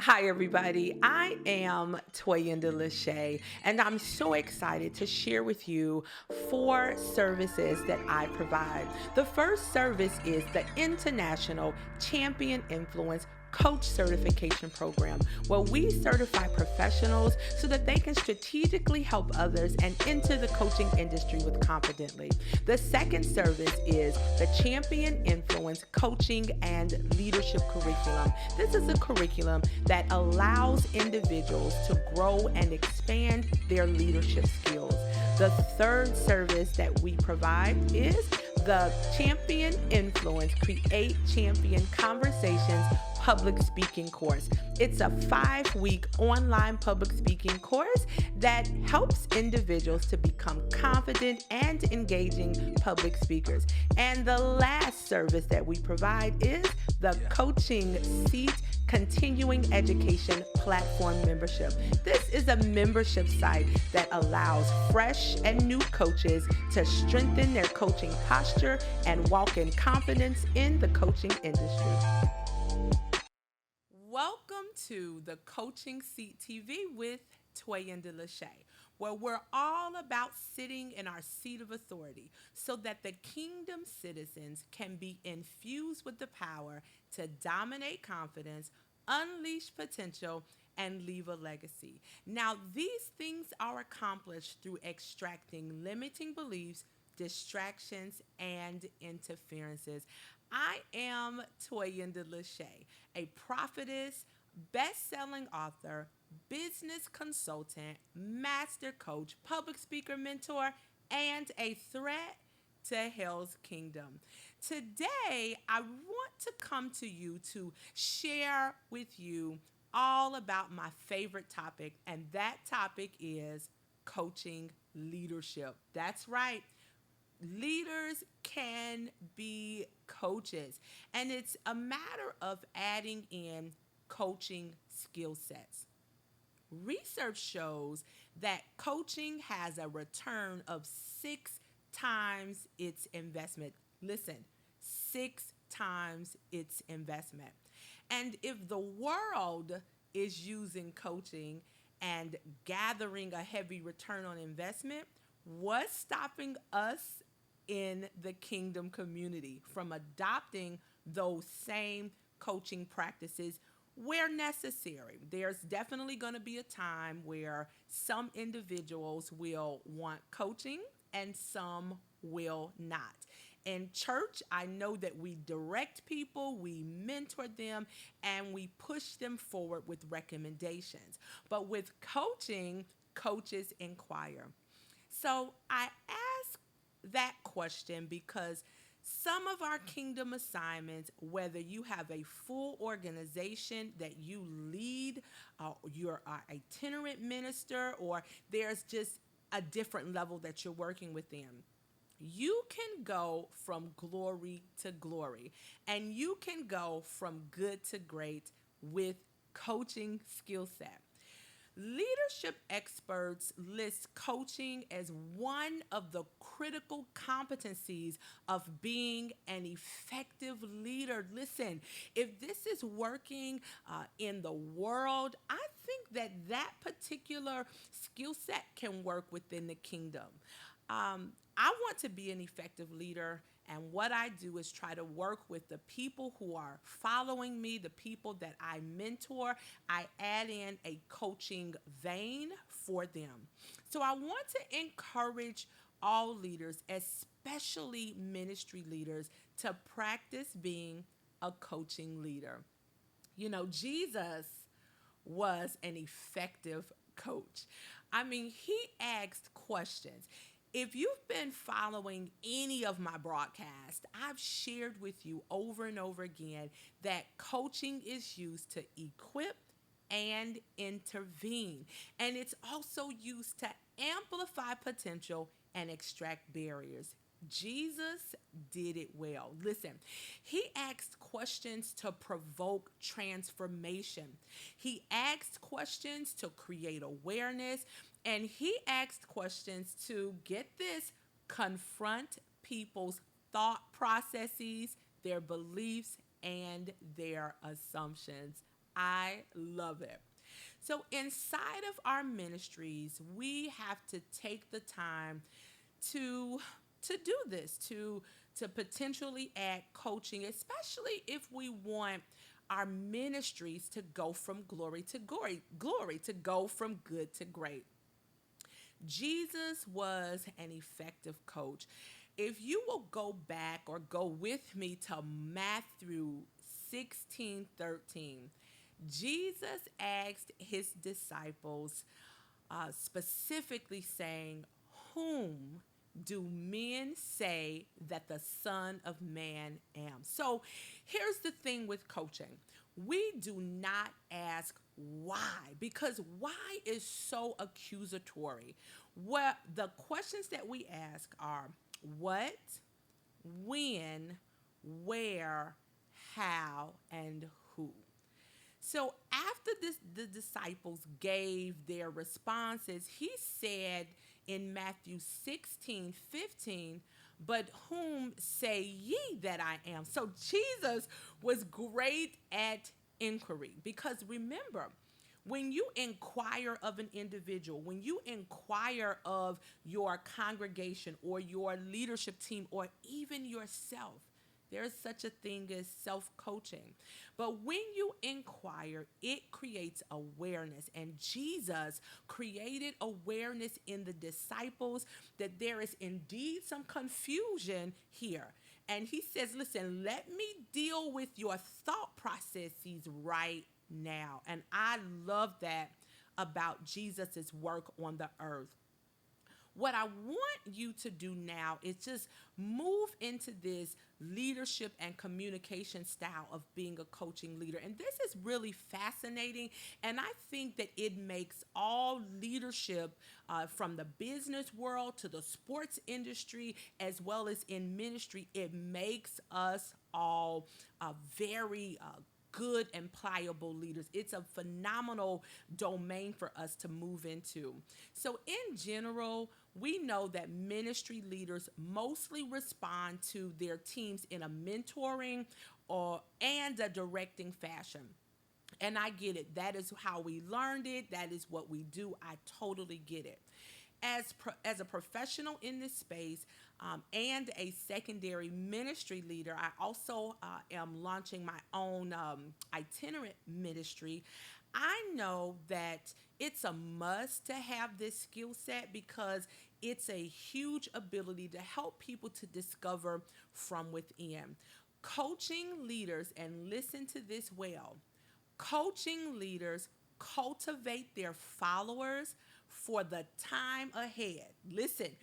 Hi, everybody. I am Toyinda LaShea, and I'm so excited to share with you four services that I provide. The first service is the International Champion Influence Coach Certification Program, where we certify professionals so that they can strategically help others and enter the coaching industry with confidently. The second service is the Champion Influence Coaching and Leadership Curriculum. This is a curriculum that allows individuals to grow and expand their leadership skills. The third service that we provide is the Champion Influence Create Champion Conversations public speaking course. It's a 5-week online public speaking course that helps individuals to become confident and engaging public speakers. And the last service that we provide is the Coaching Seat Continuing Education Platform Membership. This is a membership site that allows fresh and new coaches to strengthen their coaching posture and walk in confidence in the coaching industry. Welcome to the Coaching Seat TV with Toyinda LaShea, where we're all about sitting in our seat of authority so that the kingdom citizens can be infused with the power to dominate confidence, unleash potential, and leave a legacy. Now, these things are accomplished through extracting limiting beliefs, distractions, and interferences. I am Toyinda LaShea, a prophetess, best-selling author, business consultant, master coach, public speaker mentor, and a threat to hell's kingdom. Today, I want to come to you to share with you all about my favorite topic, and that topic is coaching leadership. That's right. Leaders can be coaches, and it's a matter of adding in coaching skill sets. Research shows that coaching has a return of 6 times its investment. Listen, 6 times its investment. And if the world is using coaching and gathering a heavy return on investment, what's stopping us in the kingdom community from adopting those same coaching practices where necessary? There's definitely going to be a time where some individuals will want coaching and some will not. In church, I know that we direct people, we mentor them, and we push them forward with recommendations. But with coaching, coaches inquire. So I ask that question because some of our kingdom assignments, whether you have a full organization that you lead, you're an itinerant minister, or there's just a different level that you're working within, you can go from glory to glory and you can go from good to great with coaching skill set. Leadership experts list coaching as one of the critical competencies of being an effective leader. Listen, if this is working in the world, I think that that particular skill set can work within the kingdom. I want to be an effective leader, and what I do is try to work with the people who are following me, the people that I mentor. I add in a coaching vein for them. So I want to encourage all leaders, especially ministry leaders, to practice being a coaching leader. You know, Jesus was an effective coach. I mean, he asked questions. If you've been following any of my broadcasts, I've shared with you over and over again that coaching is used to equip and intervene. And it's also used to amplify potential and extract barriers. Jesus did it well. Listen, he asked questions to provoke transformation. He asked questions to create awareness. And he asked questions to, get this, confront people's thought processes, their beliefs, and their assumptions. I love it. So, inside of our ministries, we have to take the time to do this, to potentially add coaching, especially if we want our ministries to go from glory to glory, to go from good to great. Jesus was an effective coach. If you will go back or go with me to Matthew 16:13, Jesus asked his disciples, specifically saying, "Whom do men say that the Son of Man am?" So here's the thing with coaching: we do not ask why, because why is so accusatory. What the questions that we ask are what, when, where, how, and who. So after the disciples gave their responses, he said in Matthew 16:15, "But whom say ye that I am?" So Jesus was great at inquiry, because remember, when you inquire of an individual, when you inquire of your congregation or your leadership team or even yourself, there's such a thing as self coaching. But when you inquire, it creates awareness. And Jesus created awareness in the disciples that there is indeed some confusion here. And he says, "Listen, let me deal with your thought processes right now." And I love that about Jesus's work on the earth. What I want you to do now is just move into this leadership and communication style of being a coaching leader. And this is really fascinating. And I think that it makes all leadership, from the business world to the sports industry, as well as in ministry, it makes us all very good and pliable leaders. It's a phenomenal domain for us to move into. So, in general, we know that ministry leaders mostly respond to their teams in a mentoring or and a directing fashion. And I get it. That is how we learned it. That is what we do. I totally get it. As a professional in this space, and a secondary ministry leader, I also am launching my own itinerant ministry. I know that it's a must to have this skill set, because it's a huge ability to help people to discover from within. Coaching leaders, and listen to this well, coaching leaders cultivate their followers for the time ahead. Listen,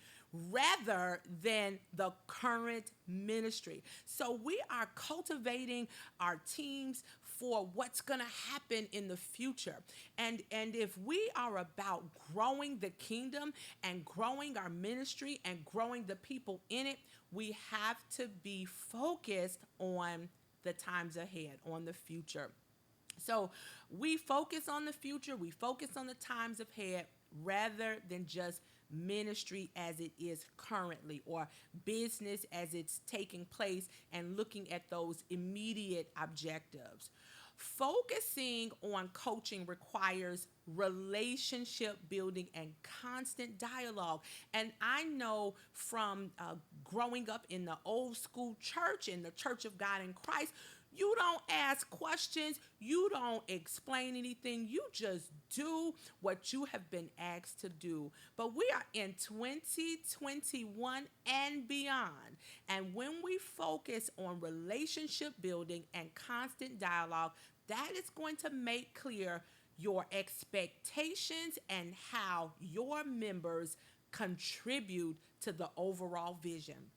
rather than the current ministry. So we are cultivating our teams for what's going to happen in the future. And if we are about growing the kingdom and growing our ministry and growing the people in it, we have to be focused on the times ahead, on the future. So we focus on the future, we focus on the times ahead rather than just ministry as it is currently, or business as it's taking place, and looking at those immediate objectives. Focusing on coaching requires relationship building and constant dialogue. And I know from growing up in the old school church, in the Church of God in Christ, you don't ask questions, you don't explain anything, you just do what you have been asked to do. But we are in 2021 and beyond. And when we focus on relationship building and constant dialogue, that is going to make clear your expectations and how your members contribute to the overall vision.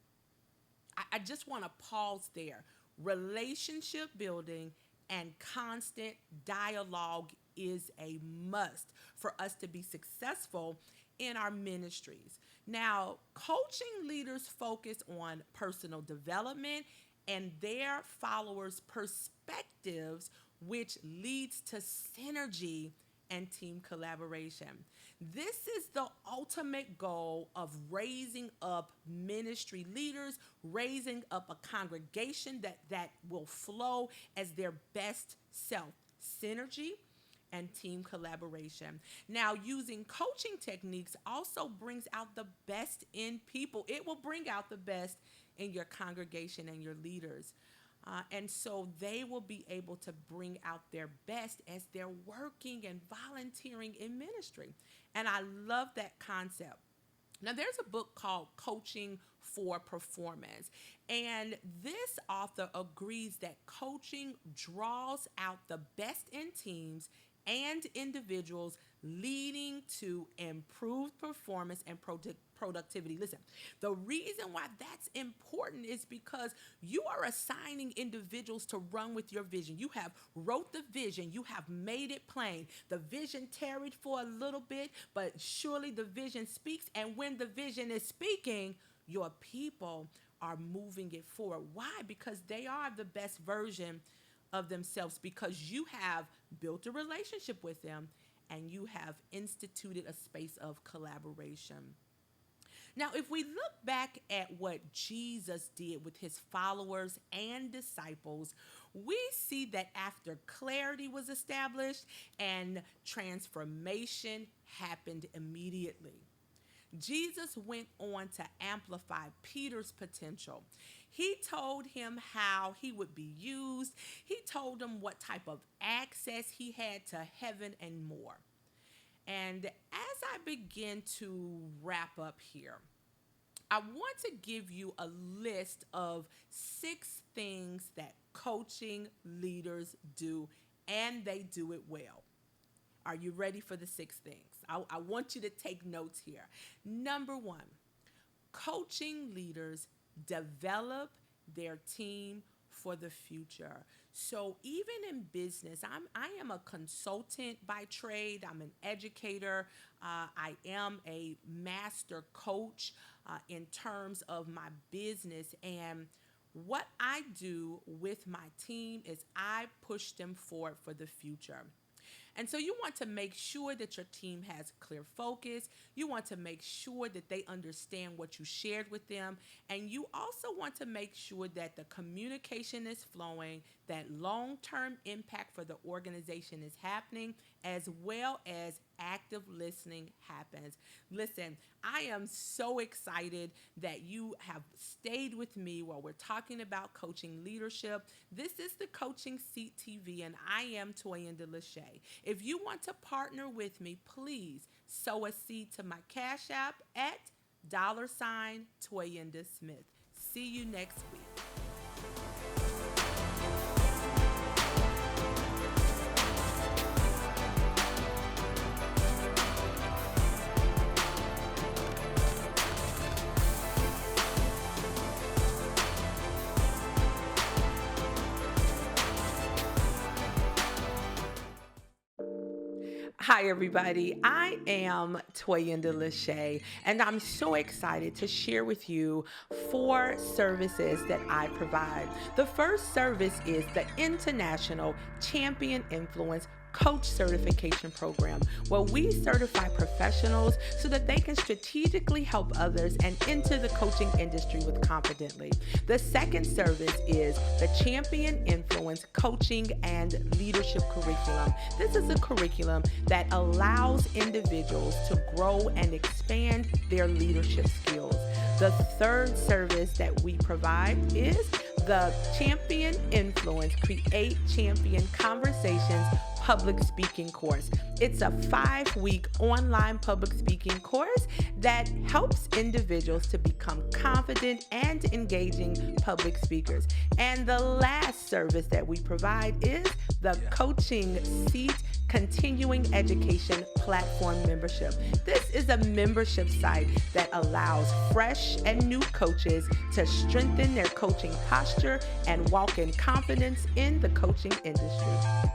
I just want to pause there. Relationship building and constant dialogue is a must for us to be successful in our ministries. Now, coaching leaders focus on personal development and their followers' perspectives, which leads to synergy and team collaboration. This is the ultimate goal of raising up ministry leaders, raising up a congregation that will flow as their best self. synergy, and team collaboration. Now, using coaching techniques also brings out the best in people. It will bring out the best in your congregation and your leaders. And so they will be able to bring out their best as they're working and volunteering in ministry. And I love that concept. Now, there's a book called Coaching for Performance, and this author agrees that coaching draws out the best in teams and individuals, leading to improved performance and productivity. Listen, the reason why that's important is because you are assigning individuals to run with your vision. You have wrote the vision. You have made it plain. The vision tarried for a little bit, but surely the vision speaks. And when the vision is speaking, your people are moving it forward. Why? Because they are the best version of themselves, because you have built a relationship with them and you have instituted a space of collaboration. Now, if we look back at what Jesus did with his followers and disciples, we see that after clarity was established and transformation happened immediately. Jesus went on to amplify Peter's potential. He told him how he would be used. He told him what type of access he had to heaven and more. And as I begin to wrap up here, I want to give you a list of 6 things that coaching leaders do, and they do it well. Are you ready for the 6 things? I want you to take notes here. Number 1, coaching leaders develop their team for the future. So even in business, I am a consultant by trade. I'm an educator. I am a master coach in terms of my business. And what I do with my team is I push them forward for the future. And so you want to make sure that your team has clear focus. You want to make sure that they understand what you shared with them. And you also want to make sure that the communication is flowing, that long-term impact for the organization is happening, as well as active listening happens. Listen, I am so excited that you have stayed with me while we're talking about coaching leadership. This is the Coaching Seat TV, and I am Toyinda LaShea. If you want to partner with me, please sow a seed to my Cash App at $Toyinda Smith. See you next week. Hi, everybody. I am Toyinda LaShea, and I'm so excited to share with you 4 services that I provide. The first service is the International Champion Influence Coach Certification Program, where we certify professionals so that they can strategically help others and enter the coaching industry with confidently. The second service is the Champion Influence Coaching and Leadership Curriculum. This is a curriculum that allows individuals to grow and expand their leadership skills. The third service that we provide is the Champion Influence Create Champion Conversations public speaking course. It's a 5-week online public speaking course that helps individuals to become confident and engaging public speakers. And the last service that we provide is the Coaching Seat Continuing Education Platform Membership. This is a membership site that allows fresh and new coaches to strengthen their coaching posture and walk in confidence in the coaching industry.